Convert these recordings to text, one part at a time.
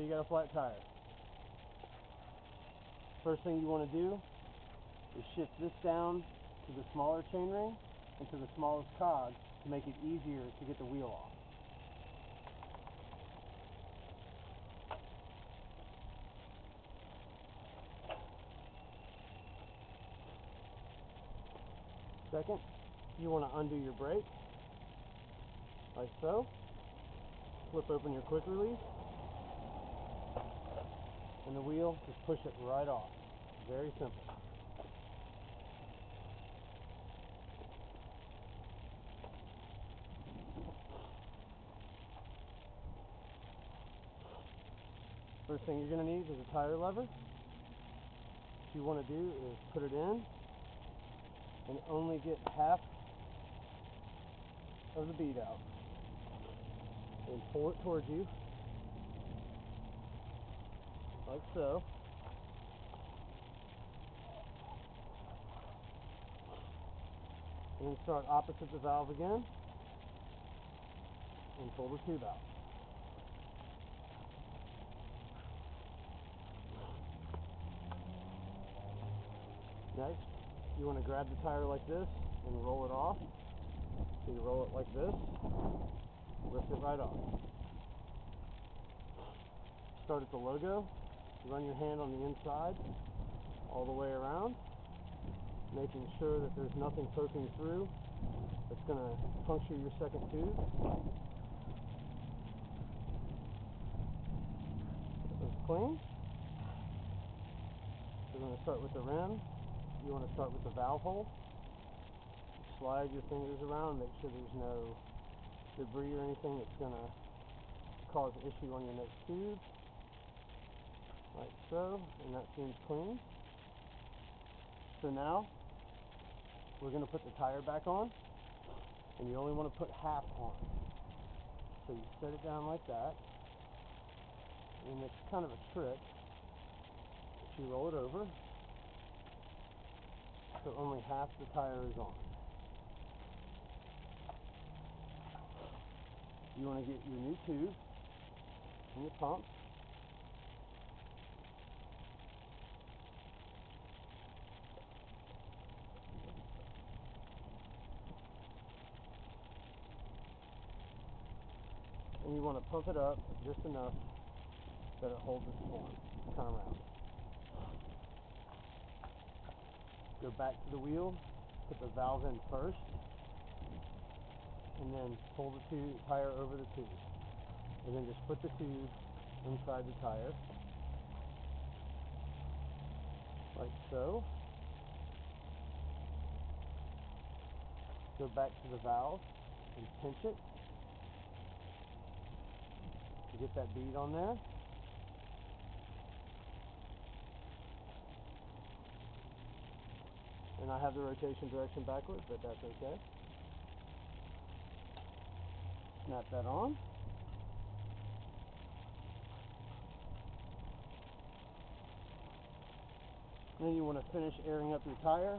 say you got a flat tire. First thing you want to do is shift this down to the smaller chainring and to the smallest cog to make it easier to get the wheel off. Second, you want to undo your brake, like so. Flip open your quick release, and the wheel, just push it right off. Very simple. First thing you're going to need is a tire lever. What you want to do is put it in and only get half of the bead out. And pull it towards you, like so. And then start opposite the valve again and pull the tube out. Next, you want to grab the tire like this and roll it off. So you roll it like this, lift it right off. Start at the logo, run your hand on the inside all the way around, making sure that there's nothing poking through that's going to puncture your second tube. It's clean. We're going to start with the rim. You want to start with the valve hole. Slide your fingers around, make sure there's no debris or anything that's going to cause an issue on your next tube. Like so, and that seems clean. So now, we're going to put the tire back on, and you only want to put half on. So you set it down like that, and it's kind of a trick. If you roll it over, so only half the tire is on. You want to get your new tube and your pump. And you want to pump it up just enough that it holds its form. Turn around. Go back to the wheel, put the valve in first, and then pull the tire over the tube. And then just put the tube inside the tire, like so. Go back to the valve and pinch it to get that bead on there. And I have the rotation direction backwards, but that's okay. Snap that on. And then you want to finish airing up your tire.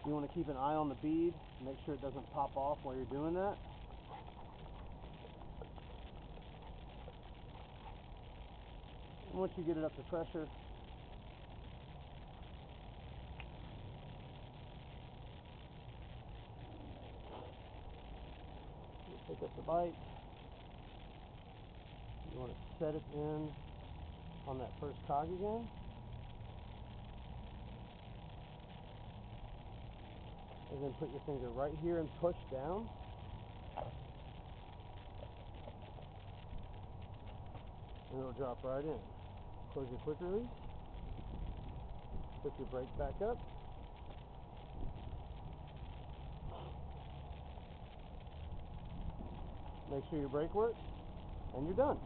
You want to keep an eye on the bead, make sure it doesn't pop off while you're doing that. And once you get it up to pressure, you pick up the bike. You want to set it in on that first cog again. And then put your finger right here and push down. And it'll drop right in. Close your quick release. Put your brake back up. Make sure your brake works, and you're done.